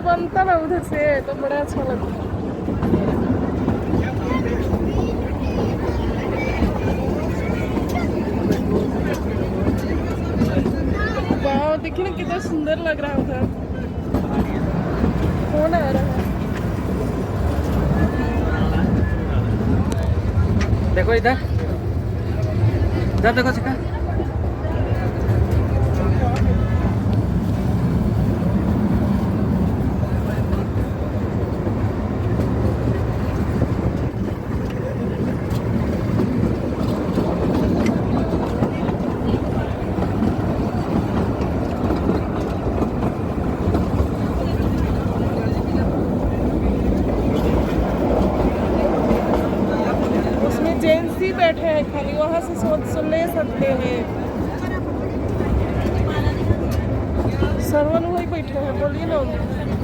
बनता ना उधर से तो बड़ा अच्छा लगता है। वाह देखिए ना कितना सुंदर लग रहा है उधर। कौन आ रहा है? देखो इधर इधर देखो शिखा। उसमें जेंट्स ही बैठे हैं खाली, वहां से सुन ले सकते हैं। सरवन वही बैठे हैं, बोलिए ना उन्हें।